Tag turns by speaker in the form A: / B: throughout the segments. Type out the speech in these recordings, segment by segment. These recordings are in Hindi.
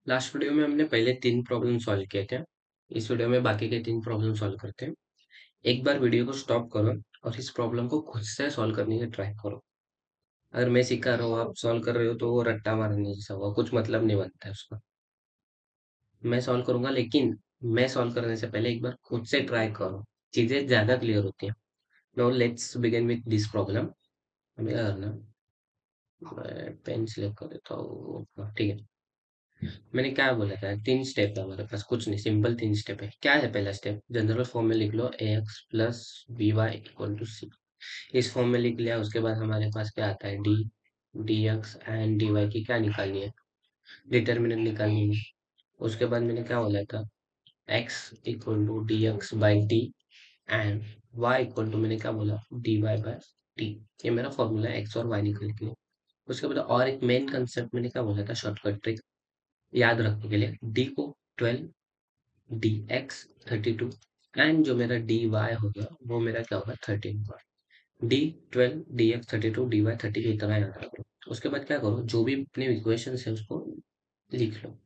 A: लास्ट वीडियो में हमने पहले 3 प्रॉब्लम सॉल्व किए थे। इस वीडियो में बाकी के 3 प्रॉब्लम सॉल्व करते हैं। एक बार वीडियो को स्टॉप करो और इस प्रॉब्लम को खुद से सॉल्व करने की ट्राई करो। अगर मैं सिखा रहा हूँ आप सॉल्व कर रहे हो तो वो रट्टा मारने जैसा हुआ, कुछ मतलब नहीं बनता है उसका। मैं सॉल्व करूंगा लेकिन मैं सॉल्व करने से पहले एक बार खुद से ट्राई करो, चीजें ज्यादा क्लियर होती हैं। Now let's begin with this problem. हमें क्या करना है? मैं पेन सिलेक्ट कर देता हूँ। हाँ, ठीक है। मैंने क्या बोला था, 3 स्टेप है हमारे पास, कुछ नहीं, सिंपल 3 स्टेप है। क्या है पहला स्टेप? जनरल फॉर्म में लिख लो ax plus B Y equal to C. इस फॉर्म में लिख लिया। उसके बाद हमारे पास क्या आता है, D D X and D Y की क्या निकालनी है, डिटर्मिनेंट निकालनी है। उसके बाद मैंने क्या बोला था, x equal to D X by D and y equal to मैंने क्या बोला, डी वाई बाई टी। ये मेरा फॉर्मूला है एक्स और वाई निकल के लिए। उसके बाद और एक मेन कंसेप्ट मैंने क्या बोला था, शॉर्टकट ट्रिक याद रखने के लिए, डी को 12 डी एक्स 32 एंड जो मेरा डी वाई होगा वो मेरा क्या होगा 13 का। D 12 D X 32 D Y 30 की तरह याद रखो। उसके बाद क्या करो, जो भी अपने इक्वेशन है उसको लिख लो।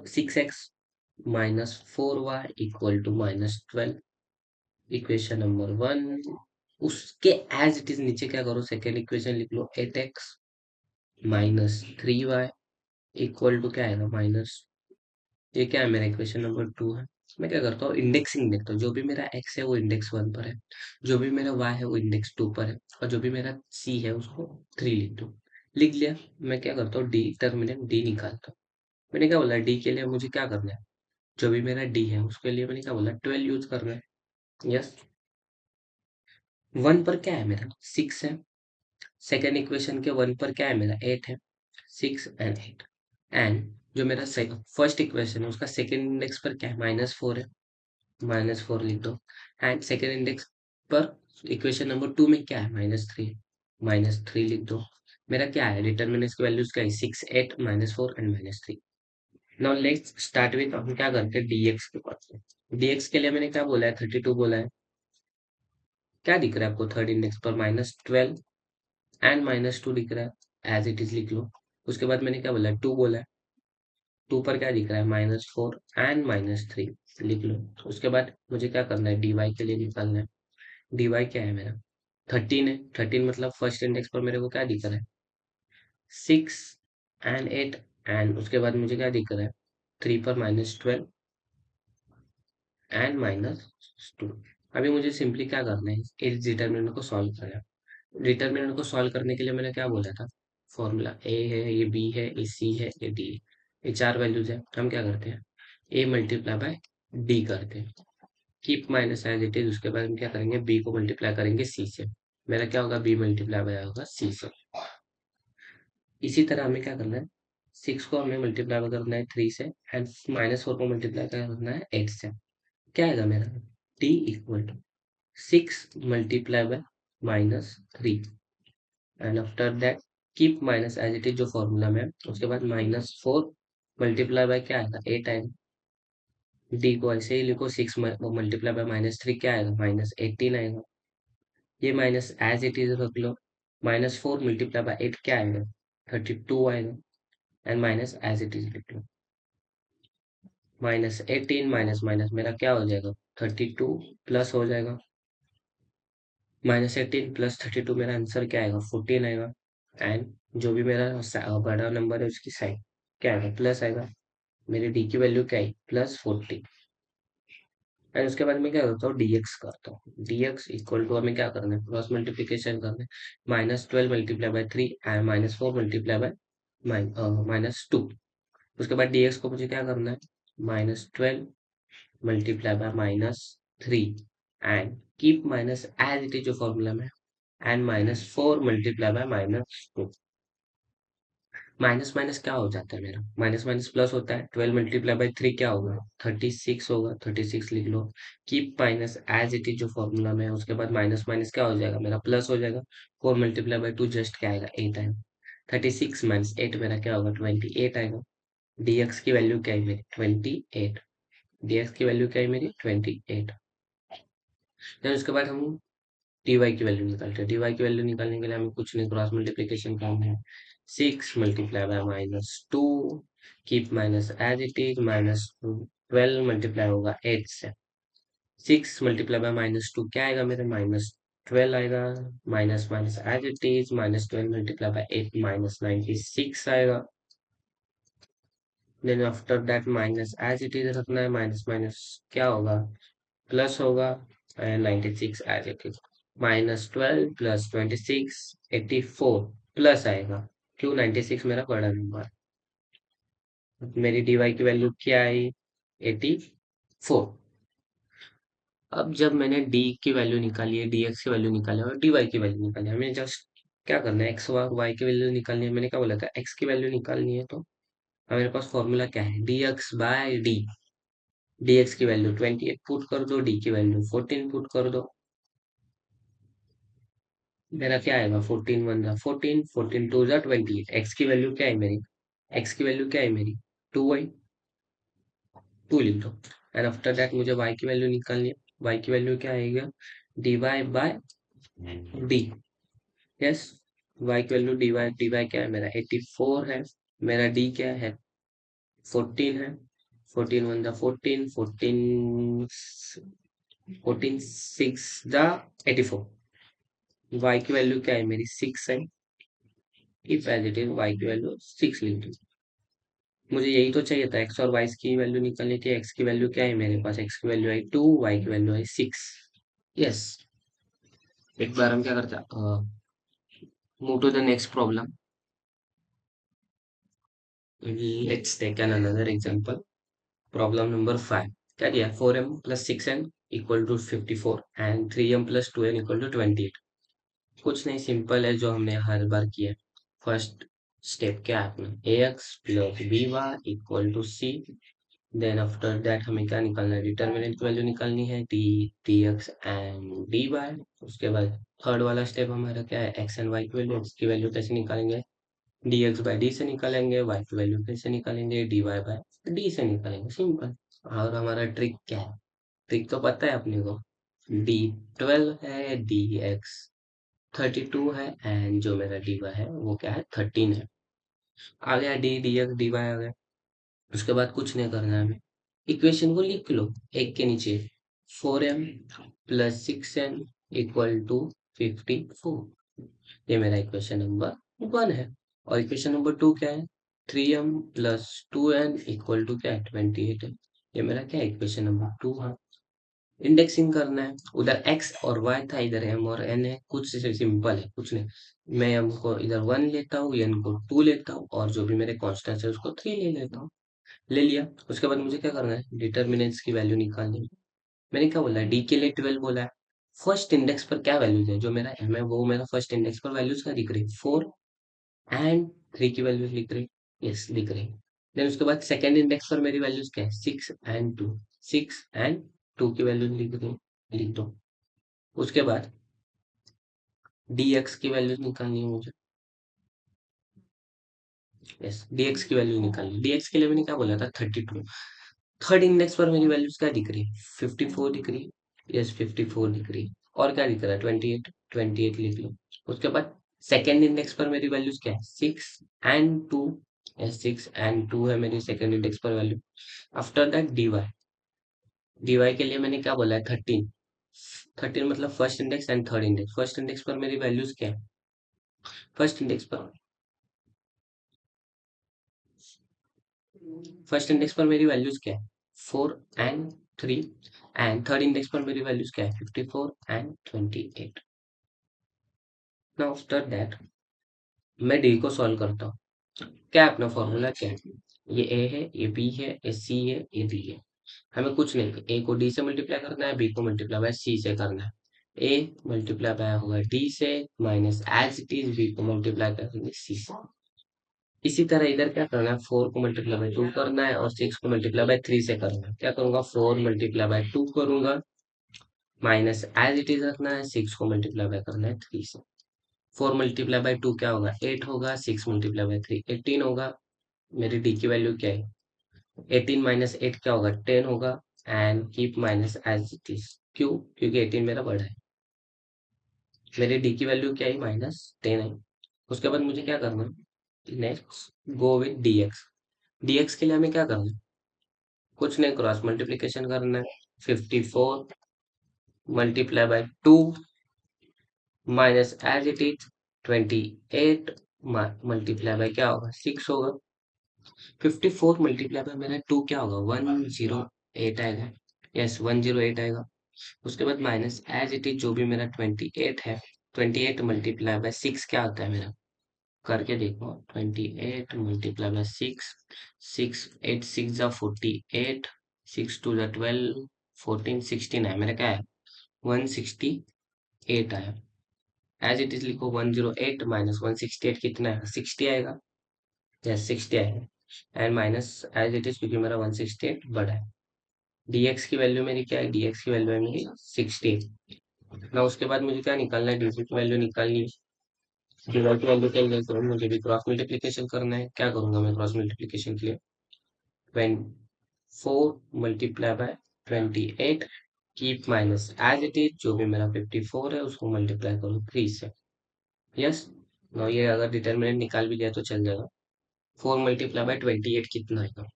A: 6x minus 4y equal to -12, equation number 1। उसके एज इट इज नीचे क्या करो, सेकेंड इक्वेशन लिख लो, 8x minus 3y equal to क्या आएगा माइनस, ये क्या है मेरा इक्वेशन नंबर 2 है। मैं क्या करता हूँ, इंडेक्सिंग देखता हूँ। जो भी मेरा x है वो इंडेक्स 1 पर है, जो भी मेरा y है वो इंडेक्स 2 पर है, और जो भी मेरा c है उसको 3 लिख दो। लिख लिया। मैं क्या करता हूँ, डी टर्मिनेंट डी निकालता हूँ। मैंने क्या बोला, डी के लिए मुझे क्या करना है, जो भी मेरा डी है उसके लिए मैंने क्या बोला 12 यूज करना है। यस। 1 पर क्या है मेरा 6 है, सेकेंड इक्वेशन के 1 पर क्या है मेरा 8 है, 6 एंड 8। एंड जो मेरा फर्स्ट इक्वेशन है उसका सेकेंड इंडेक्स पर क्या है, -4 है, -4 लिख दो। एंड सेकेंड इंडेक्स पर इक्वेशन नंबर 2 में क्या है, -3, -3 लिख दो। मेरा क्या है, डिटर्मिनेंट्स की वैल्यूज क्या है, 6 8 -4 and -3। Now let's start with, हम क्या करते हैं dx के पास में। dx के लिए मैंने क्या बोला है, 32 बोला है। क्या दिख रहा है आपको थर्ड इंडेक्स पर, -12 एंड -2 दिख रहा है, एज इट इज लिख लो। उसके बाद मैंने क्या बोला, 2 बोला है। 2 पर क्या दिख रहा है, -4 एंड -3 लिख लो। उसके बाद मुझे क्या करना है, dy के लिए निकालना है। dy क्या है मेरा 13 है, 13 मतलब फर्स्ट इंडेक्स पर मेरे को क्या दिख रहा है, 6 एंड 8। एंड उसके बाद मुझे क्या दिख रहा है, 3 पर -12 एंड -2। अभी मुझे सिंपली क्या करना है, इस डिटर्मिनेंट को सॉल्व करना है। डिटर्मिनेंट को सॉल्व करने के लिए मैंने क्या बोला था, फॉर्मूला ए है, ये बी है, ये सी है, ये डी है। ये 4 वैल्यूज है। हम क्या करते हैं, ए मल्टीप्लाई बाय डी करते हैं, keep minus as it is. उसके बाद हम क्या करेंगे, बी को मल्टीप्लाई करेंगे सी से। मेरा क्या होगा, बी मल्टीप्लाई बाय होगा सी से। इसी तरह हमें क्या करना है, 6 को हमें मल्टीप्लाई करना है 3 से, एंड -4 को मल्टीप्लाई करना है 8 से। क्या आएगा मेरा, T equal to 6 multiply by -3 and after that keep minus as it is जो फॉर्मूला में है। उसके बाद -4 मल्टीप्लाई बाय क्या आएगा, 8 आएगा। डी को ऐसे ही लिखो, 6 मल्टीप्लाई बाय -3 क्या आएगा, -18 आएगा। ये माइनस एज इट इज रख लो। -4 मल्टीप्लाई बाय 8 क्या आएगा, 32 आएगा। And minus as it is लिख लो, -18 माइनस माइनस मेरा क्या हो जाएगा, 32 प्लस हो जाएगा। -18 प्लस 32 मेरा आंसर क्या आएगा, 14 आएगा। एंड जो भी मेरा बड़ा नंबर है उसकी साइड क्या आएगा, प्लस आएगा। मेरी डी की वैल्यू क्या है, +14। एंड उसके बाद मैं क्या करता हूँ, dx करता हूँ। dx इक्वल टू हमें क्या करना है, क्रॉस मल्टीप्लीकेशन करना है। -12 multiply by 3 and -4 multiply by -2। उसके बाद dx को मुझे क्या करना है, -12 multiply by -3 and keep minus as it is जो फॉर्मूला में, and -4 multiply by -2। Minus minus क्या हो जाता है मेरा, माइनस माइनस प्लस होता है। 12 मल्टीप्लाई बाई 3 क्या होगा, 36 होगा, 36 लिख लो। Keep minus as it is जो फॉर्मूला में है। उसके बाद माइनस माइनस क्या हो जाएगा मेरा, प्लस हो जाएगा। 4 मल्टीप्लाई बाई 2 जस्ट क्या आएगा, 8 आएगा। 36 माइनस 8 मेरा क्या होगा, 28 आएगा। dx की वैल्यू क्या है मेरी, 28। dx की वैल्यू क्या है मेरी, 28। देन उसके बाद हम डी वाई की वैल्यू निकालते हैं। डी वाई की वैल्यू निकालने के लिए हमें कुछ नहीं, क्रॉस मल्टीप्लीकेशन करना है। 6 multiply by -2, keep minus as it is, -12 multiply होगा 8 से। 6 मल्टीप्लाई बाय -2 क्या आएगा मेरे, -12 आएगा। Minus minus as it is, -12 multiply by 8 -96 आएगा। Then after that minus as it is रखना है, माइनस माइनस क्या होगा, प्लस होगा, and 96 as it is. -12 + 26 84 plus आएगा। क्यों, 96 मेरा बड़ा नंबर। मेरी डी वाई की वैल्यू क्या आई, 84। अब जब मैंने डी की वैल्यू निकाली है, डी एक्स की वैल्यू निकाली है और डी वाई की वैल्यू निकाली है, हमें जस्ट क्या करना है, एक्स और वाई की वैल्यू निकालनी है। मैंने क्या बोला था, एक्स की वैल्यू निकालनी है, तो हमारे पास फॉर्मूला क्या है, D X by D. D X की वैल्यू 28 पुट कर दो, डी की वैल्यू 14 पुट कर दो। मेरा क्या आएगा, 14 वन जा 14, 14 टू जा 28। एक्स की वैल्यू क्या है मेरी, एक्स की वैल्यू क्या है मेरी, 2y, 2 लिख दो। एंड आफ्टर दैट मुझे y की वैल्यू निकालनी है। y की वैल्यू क्या आएगा, D Y by D. Yes, y की वैल्यू डी वाई क्या है मेरा, 84 है। मेरा d क्या है, 14 है। 14 वन जा 14, 14 14 6 जा 84। y की वैल्यू क्या है मेरी, 6 है। If as it is y की वैल्यू 6 लिख दो। मुझे यही तो चाहिए था, एक्स और वाई की वैल्यू निकालनी थी। एक्स की वैल्यू क्या है मेरे पास, एक्स की वैल्यू आई 2, वाई की वैल्यू आई 6। यस, एक बार हम क्या करते हैं, move to the next problem. Let's take an another example. Problem number 5। क्या दिया, 4m + 6n = 54 and 3m + 2n = 28। कुछ नहीं, सिंपल है, जो हमने हर बार किया। फर्स्ट स्टेप क्या है अपना, ax + by = c। Then after that हमें क्या निकालना है, डिटर्मिनेंट की वैल्यू निकालनी है, D X and D Y. उसके बाद थर्ड वाला स्टेप हमारा क्या है, एक्स एंड वाई की वैल्यू। एक्स की वैल्यू कैसे निकालेंगे, डी एक्स बाई डी से निकालेंगे। वाई की वैल्यू कैसे निकालेंगे, डी वाई बाई डी से निकालेंगे, सिंपल। और हमारा ट्रिक क्या है, ट्रिक तो पता है अपने को, डी 12 है, डी एक्स 32 है, एंड जो मेरा डी वाई है वो क्या है, 13 है। आ गया डी एक्स डी वाई आ गया। उसके बाद कुछ नहीं करना है हमें, इक्वेशन को लिख लो एक के नीचे। 4m + 6n = 54। ये मेरा इक्वेशन नंबर 1 है। और इक्वेशन नंबर 2 क्या है, 3m + 2n = क्या है, 28 है। ये मेरा क्या है, इक्वेशन नंबर 2 है। इंडेक्सिंग करना है, उधर x और y था, इधर m और n है। कुछ से सिंपल है, कुछ नहीं। मैं m को इधर 1 लेता हूँ, n को 2 लेता हूँ, और जो भी मेरे कॉन्स्टेंट्स है उसको 3 ले लेता हूँ। ले लिया। उसके बाद मुझे क्या करना है, डिटर्मिनेंट्स की वैल्यू निकालनी है। मैंने क्या बोला, डी के लिए 12 बोला है। फर्स्ट इंडेक्स पर क्या वैल्यूज है, जो मेरा एम है वो मेरा फर्स्ट इंडेक्स पर वैल्यूज क्या दिख रही, 4 एंड 3 की वैल्यूज लिख रही। यस, दिख रही। देन उसके बाद सेकंड इंडेक्स पर मेरी वैल्यूज क्या है, 6 एंड 2। 6 एंड 2 की वैल्यूज लिख रही, लिख दो। उसके बाद डी एक्स की वैल्यूज निकालनी है मुझे। यस, डी एक्स की वैल्यू निकालनी है। डी एक्स के लिए मैंने क्या बोला था, 32। थर्ड इंडेक्स पर मेरी वैल्यूज क्या दिख रही है, 54 दिख रही है। यस, 54 दिख रही है। और क्या दिख रहा है, 28, 28 लिख लो। उसके बाद सेकेंड इंडेक्स पर मेरी वैल्यूज क्या है, 6 एंड 2। यस, 6 एंड 2 है मेरी सेकेंड इंडेक्स पर value. After that D Y के लिए मैंने क्या बोला है, 13। 13 मतलब first index and third index. First index पर मेरी वैल्यूज क्या है, फर्स्ट इंडेक्स पर फर्स्ट इंडेक्स पर मेरी वैल्यूज क्या है, 4 एंड 3। एंड थर्ड इंडेक्स पर मेरी वैल्यूज क्या है, 54 एंड 28। नाउ आफ्टर दैट मैं डी को सॉल्व करता हूँ। क्या है अपना फॉर्मूला, क्या है, ये ए है, ये बी है, ये सी है, ये डी है। हमें कुछ नहीं, ए को डी से मल्टीप्लाई करना है, बी को मल्टीप्लाई बाय सी से करना है। ए मल्टीप्लाई बाय होगा डी से, minus as it is B को मल्टीप्लाई करेंगे सी से। इसी तरह इधर क्या करना है, 4 को मल्टीप्लाई बाय 2 करना है, और 6 को मल्टीप्लाई बाय 3 से करना है। क्या करूंगा, 4 मल्टीप्लाई बाय 2 करूंगा, माइनस एज इट इज रखना है, 6 को मल्टीप्लाई बाय करना है 3 से। 4 मल्टीप्लाई बाय 2 क्या होगा, 8 होगा। 6 मल्टीप्लाई बाय 3 18 होगा। मेरी डी की वैल्यू क्या है, 18 माइनस 8 क्या होगा, 10 होगा। And keep minus as it is, क्यों, क्योंकि 18 मेरा बड़ा है। मेरी डी की वैल्यू क्या है, -10 है। उसके बाद मुझे क्या करना है, next go with dx। dx के लिए हमें क्या करना है, कुछ नहीं, क्रॉस मल्टीप्लीकेशन करना है। 54 multiply by 2 minus as it is 28 multiply by क्या होगा, 6 होगा। 54 मल्टीप्लाई बाय मेरा 2 क्या होगा, 108 आएगा। यस, 108 आएगा। उसके बाद माइनस एज इट इज जो भी मेरा 28 है, 28 मल्टीप्लाई बाय 6 क्या आता है मेरा, करके देखो। 28 मल्टीप्लाई बाय 6, 6 8 6 जा 48, 6 2 जा 12, 14 16 है मेरा, क्या है 168 आया। एज इट इज लिखो, 108 माइनस 168 कितना है, 60 आएगा। यस, 60 आएगा। And minus as it is, क्योंकि मेरा 168 बड़ा है। dx की वैल्यू मेरी क्या है, dx की वैल्यू है मेरी 60। ना उसके बाद मुझे क्या निकालना है, डी की वैल्यू निकालनी है। डिवाई की वैल्यू क्या निकालनी है, मुझे भी क्रॉस मल्टीप्लीकेशन करना है। क्या करूंगा मैं क्रॉस मल्टीप्लीकेशन के लिए, 4 multiply by 28, keep minus as it is, जो भी मेरा 54 है उसको मल्टीप्लाई करो 3 से। यस, नो ये अगर डिटर्मिनेंट निकाल भी दिया तो चल जाएगा। 4 मल्टीप्लाई बाय 28 कितना आएगा,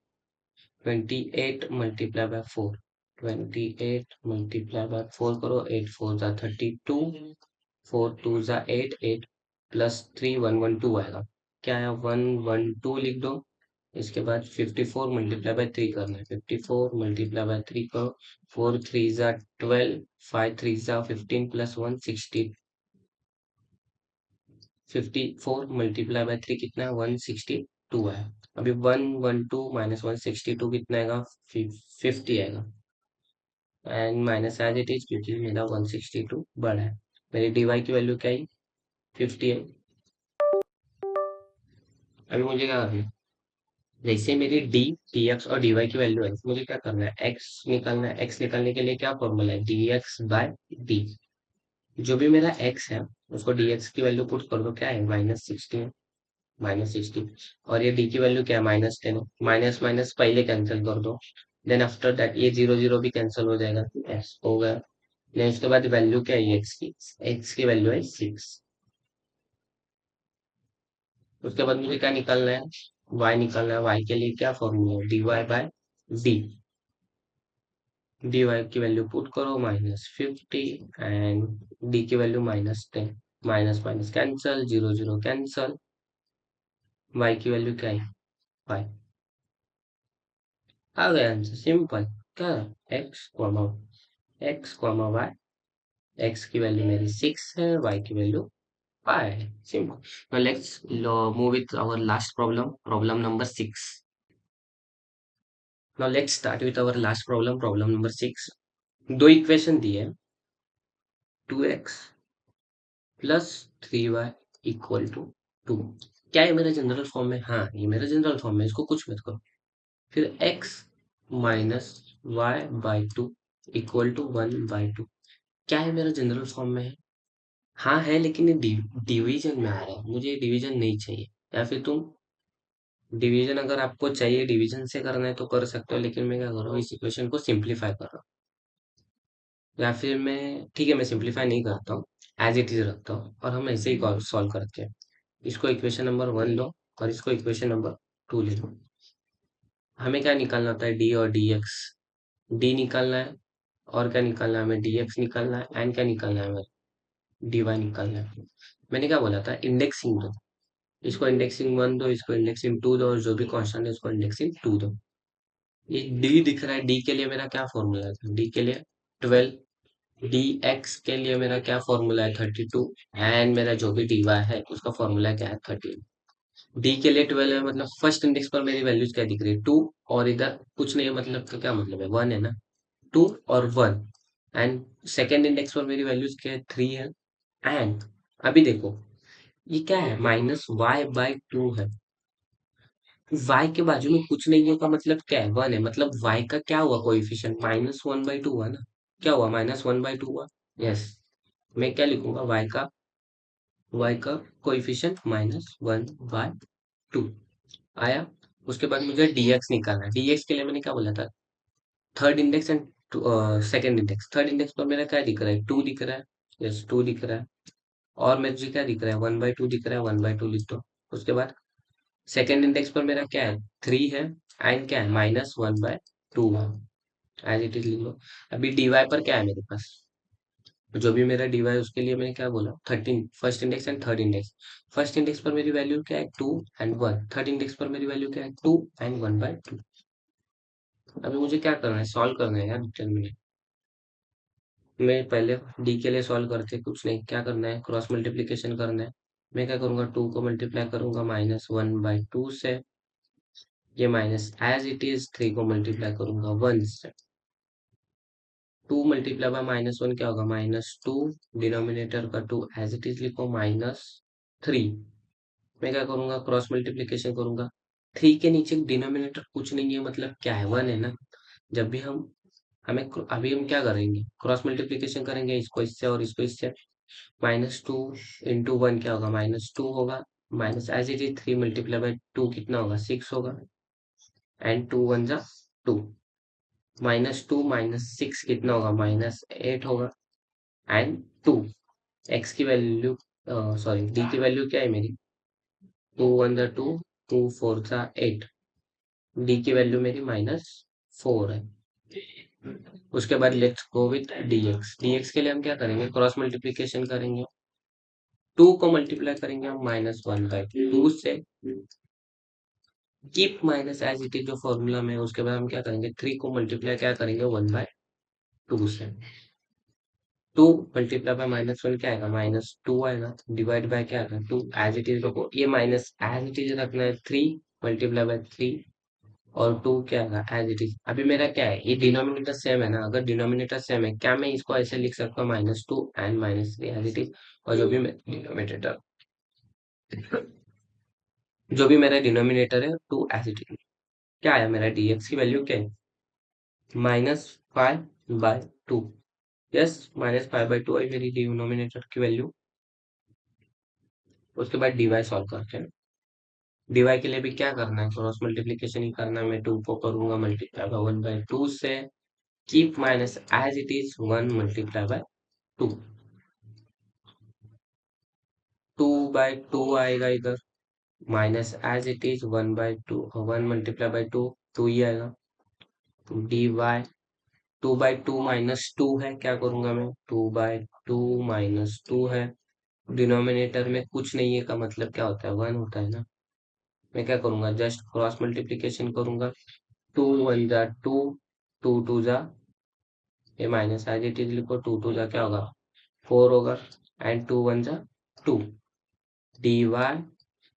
A: 28 मल्टीप्लाई बाय 4, 28 मल्टीप्लाई बाय 4 करो, 8 4 जा 32, 4 2 जा 8, 8 प्लस 3 112 आएगा। क्या आया, 112 लिख दो। इसके बाद 54 मल्टीप्लाई बाय 3 करना है, 54 मल्टीप्लाई बाय 3 करो, 4 3 जा 12, 5 3 जा 15 प्लस 1 60। 54 मल्टीप्लाई बाय 3 कितना है, 162 है। अभी 112 माइनस 162 कितना आएगा, 50 आएगा। And minus as it is, क्योंकि मेरा 162 बड़ा है। मेरी डी की वैल्यू क्या है, 50 है। अभी मुझे क्या करना है, जैसे मेरी डी एक्स और डी की वैल्यू है, मुझे क्या करना है, एक्स निकालना है। एक्स निकालने के लिए क्या फॉर्मूला है, डी एक्स बाय डी। जो भी मेरा एक्स है उसको डी एक्स की वैल्यू पुट कर दो, क्या है -16, -16। और ये डी की वैल्यू क्या है, -10 है। माइनस माइनस पहले कैंसिल कर दो, देन आफ्टर दैट ये 0 0 भी कैंसिल हो जाएगा। यस, हो गया। देन उसके बाद वैल्यू क्या है एक्स की वैल्यू है 6। उसके बाद मुझे क्या निकालना है, वाई निकालना है। वाई के लिए क्या फॉर्मूला है, D Y by D. D Y की वैल्यू पुट करो, -50 एंड डी की वैल्यू -10। माइनस माइनस कैंसल, 0 0 कैंसल। वाई की वैल्यू क्या है, 5। आ गया आंसर, सिंपल। क्या, एक्स कॉमा वाई। एक्स की वैल्यू मेरी 6 है, वाई की वैल्यू 5 है। Simple. Now let's move with our last problem, problem number 6. Now let's start with our last problem, problem number 6. दो इक्वेशन दी है, 2x plus 3y equal to 2। क्या है मेरा जनरल फॉर्म है, हाँ ये मेरा जनरल फॉर्म है, इसको कुछ मत करो। फिर x minus Y by 2 equal to 1/2। क्या है मेरा जनरल फॉर्म में है, हाँ है, लेकिन ये डिवीजन में आ रहा है, मुझे डिवीजन नहीं चाहिए। या फिर तुम डिवीजन, अगर आपको चाहिए डिवीजन से करना है तो कर सकते हो, लेकिन मैं क्या कर रहा हूँ, इस इक्वेशन को सिंप्लीफाई कर रहा हूँ। या फिर मैं, ठीक है, मैं सिंप्लीफाई नहीं करता हूँ, एज इट इज रखता हूँ और हम ऐसे ही सॉल्व करते हैं। इसको इक्वेशन नंबर 1 लो और इसको इक्वेशन नंबर 2 ले लो। हमें क्या निकालना होता है, डी और डी एक्स। डी निकालना है, और क्या निकालना है हमें, डी एक्स निकालना है, एंड क्या निकालना है हमें, डी वाई निकालना है। मैंने क्या बोला था, इंडेक्सिंग दो। इसको इंडेक्सिंग 1 दो, इसको इंडेक्सिंग 2 दो, और जो भी कांस्टेंट है उसको इंडेक्सिंग 2 दो। ये डी दिख रहा है, डी के लिए मेरा क्या फॉर्मूला है, डी के लिए 12। डी एक्स के लिए मेरा क्या फॉर्मूला है, 32। एंड मेरा जो भी डी वाई है उसका फॉर्मूला क्या है, 13। डी के लिए 12 है, मतलब फर्स्ट इंडेक्स पर मेरी वैल्यूज क्या दिख रही है, 2। और इधर कुछ नहीं है, मतलब का क्या मतलब है, 1 है ना, 2 और 1। एंड सेकेंड इंडेक्स पर मेरी वैल्यूज क्या है, 3 है। एंड अभी देखो, ये क्या है, -y/2 है। y के बाजू में कुछ नहीं है का मतलब क्या है, 1 है, मतलब y का क्या हुआ कोएफिशिएंट, -1/2 हुआ ना। क्या हुआ, -1/2 हुआ। यस, मैं क्या लिखूंगा, y का कोएफिशिएंट -1/2 आया। उसके बाद मुझे dx निकालना है। dx के लिए मैंने क्या बोला था, third index and second index. Third index पर मेरा क्या दिख रहा है, 2 दिख रहा है। यस, 2 दिख रहा है। और मुझे क्या दिख रहा है, 1/2 दिख रहा है, 1/2 लिख दो। उसके बाद सेकेंड इंडेक्स पर मेरा क्या है, 3 है, एंड क्या है, -1/2 है, एज इट इज लिख लो। अभी डीवाई पर क्या है मेरे पास, जो भी मेरा डीवाई उसके लिए मैंने क्या बोला, 13, first index and third index. First index पर मेरी वैल्यू क्या है, 2 एंड 1, थर्ड इंडेक्स पर मेरी वैल्यू क्या है, 2 एंड 1/2। अभी मुझे क्या करना है, सॉल्व करना है यार डिटर्मिनेंट। मैं पहले डी के लिए सॉल्व करते कुछ नहीं, क्या करना है, क्रॉस मल्टीप्लीकेशन करना है। मैं क्या करूंगा, 2 को मल्टीप्लाई करूंगा -1/2 से, ये माइनस एज इट इज 3 को मल्टीप्लाई करूंगा 1 से। 2 मल्टीप्लाई बाय -1 क्या होगा, -2, डिनोमिनेटर का 2 एज इट इज लिखो, -3। मैं क्या करूंगा, क्रॉस मल्टीप्लीकेशन करूंगा। 3 के नीचे डिनोमिनेटर कुछ नहीं है, मतलब क्या है, 1 है ना। जब भी हम हमें अभी हम क्या करेंगे, क्रॉस मल्टीप्लीकेशन करेंगे, इसको इससे और इसको इससे। -2 × 1 क्या होगा, -2 होगा, minus as it is 3 multiply by 2 कितना होगा, 6 होगा, एंड 2 1 जा 2, -2 -6 कितना होगा, -8 होगा, एंड 2। एक्स की वैल्यू, सॉरी डी की वैल्यू क्या है मेरी, 2 1 जा 2, 2 4 जा 8, डी की वैल्यू मेरी -4 है। उसके बाद let's go with DX. DX के लिए हम क्या करेंगे, क्रॉस मल्टीप्लीकेशन करेंगे। 2 को मल्टीप्लाई करेंगे हम -1/2 से, keep minus as it is जो फॉर्मूला में है, उसके बाद हम क्या करेंगे, 3 को मल्टीप्लाई क्या करेंगे, 1/2 से। 2 मल्टीप्लाई बाय -1 क्या आएगा, -2 आएगा, डिवाइड बाय क्या आएगा, 2 एज इट इज रखो, ये माइनस एज इट इज रखना है, 3 मल्टीप्लाई बाय 3, और 2 क्या आएगा, एज इट इज। अभी मेरा क्या है, ये डिनोमिनेटर सेम है ना, अगर डिनोमिनेटर सेम है, क्या मैं इसको ऐसे लिख सकता हूँ, -2 एंड -3 एज इट इज। और जो भी मेरा डिनोमिनेटर है 2 एज इट इज। क्या आया मेरा, dx की वैल्यू क्या है, -5/2। यस, -5/2 आई मेरी डिनोमिनेटर की वैल्यू। उसके बाद डीवाई सॉल्व करते हैं। डीवाई के लिए भी क्या करना है, क्रॉस मल्टीप्लीकेशन ही करना है। मैं 2 को करूंगा मल्टीप्लाई बाय 1/2 से, keep minus as it is 1 multiply by 2। 2/2 आएगा इधर, minus as it is 1/2, 1 multiply by 2, 2 ही आएगा। डी वाई 2/2 -2 है, क्या करूंगा मैं, 2/2 -2 है, डिनोमिनेटर में कुछ नहीं है का मतलब क्या होता है, 1 होता है ना। मैं क्या करूंगा, जस्ट क्रॉस मल्टीप्लीकेशन करूंगा। 2 1 जा 2, 2 2 जा, ये माइनस एज इट इज लिखो, 2 2 जा क्या होगा, 4 होगा, एंड 2 1 जा 2, डी वाई।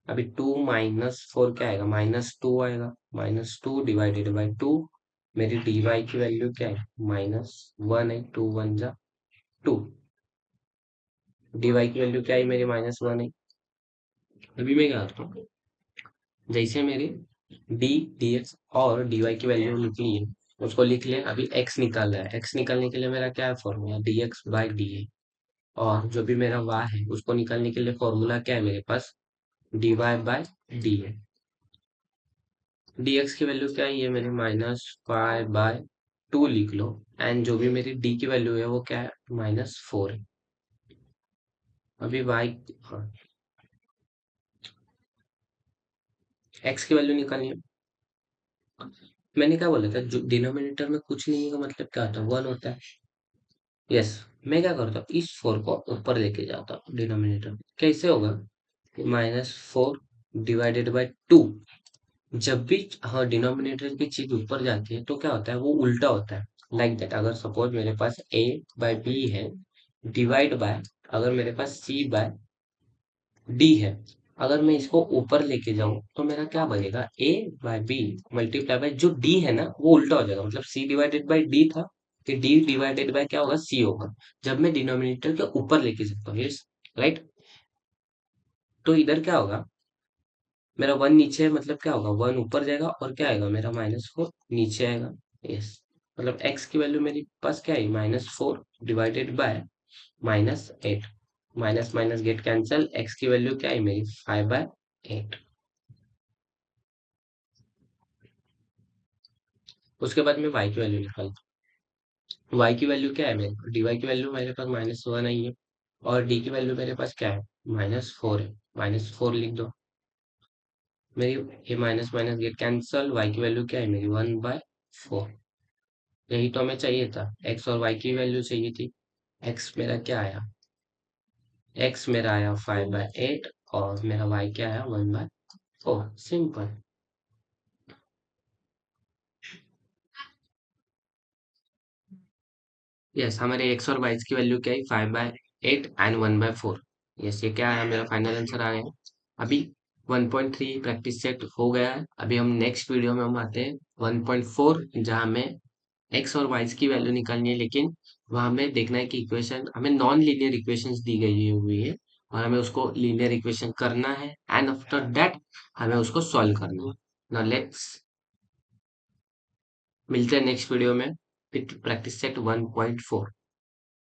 A: अभी 2 -4 क्या आएगा, -2 आएगा, -2 डिवाइडेड बाई 2। मेरी डी वाई की वैल्यू क्या है, -1 है, 2 1 जा 2, डी वाई की वैल्यू क्या है मेरी, -1 है। अभी मैं क्या करता हूँ, जैसे मेरी डी डी एक्स और डी वाई की वैल्यू निकली है, उसको लिख ले। अभी एक्स निकालना है, एक्स निकालने के लिए मेरा क्या है फॉर्मूला, dx/dy। और जो भी मेरा y है उसको निकालने के लिए फॉर्मूला क्या है मेरे पास, dy/dy। dx की वैल्यू क्या है, ये मेरी -5/2 लिख लो, एंड जो भी मेरी d की वैल्यू है वो क्या है, -4 है। अभी y, हाँ, x की वैल्यू निकालनी है। मैंने क्या बोला था, जो डिनोमिनेटर में कुछ नहीं है का मतलब क्या होता है, 1 होता है। यस, मैं क्या करता हूँ, इस 4 को ऊपर लेके जाता हूँ डिनोमिनेटर में। कैसे होगा, -4 डिवाइडेड बाई 2। जब भी हाँ डिनोमिनेटर की चीज ऊपर जाती है तो क्या होता है, वो उल्टा होता है। लाइक दैट, अगर सपोज मेरे पास a/b है, डिवाइड बाय, अगर मेरे पास c/d है, अगर मैं इसको ऊपर लेके जाऊं तो मेरा क्या बनेगा, a/b मल्टीप्लाई बाय जो d है ना वो उल्टा हो जाएगा, मतलब c डिवाइडेड बाय d था, कि d डिवाइडेड बाय क्या होगा, c होगा, जब मैं डिनोमिनेटर के ऊपर लेके जाता हूँ। Yes, right. तो इधर क्या होगा, मेरा 1 नीचे है, मतलब क्या होगा, 1 ऊपर जाएगा, और क्या आएगा मेरा, -4 नीचे आएगा। यस, मतलब x की वैल्यू मेरे पास क्या है, -4 divided by -8। Minus minus get cancel, x की वैल्यू क्या है मेरी, 5/8। उसके बाद मैं y की वैल्यू निकालता हूँ। y की वैल्यू क्या है मेरे, dy की वैल्यू मेरे पास -1 आई है, और डी की वैल्यू मेरे पास क्या है, -4 है, -4 लिख दो। मेरी ये minus minus get cancel, Y की वैल्यू क्या है मेरी 1/4। यही तो हमें चाहिए था, एक्स और वाई की वैल्यू चाहिए थी। एक्स मेरा क्या आया, एक्स मेरा आया 5/8 और मेरा वाई क्या आया 1/4। सिंपल। यस, हमारे एक्स और वाई की वैल्यू क्या है, 5/8 एंड 1/4। यस, ये क्या आया, मेरा फाइनल आंसर आ गया। अभी 1.3 प्रैक्टिस सेट हो गया है। अभी हम नेक्स्ट वीडियो में हम आते हैं 1.4, जहाँ हमें एक्स और वाई की वैल्यू निकालनी है, लेकिन वहां हमें देखना है कि इक्वेशन हमें नॉन लीनियर इक्वेशंस दी गई हुई है और हमें उसको लीनियर इक्वेशन करना है, एंड आफ्टर दैट हमें उसको सॉल्व करना है। नाउ लेट्स मिलते हैं नेक्स्ट वीडियो में विथ प्रैक्टिस सेट 1.4।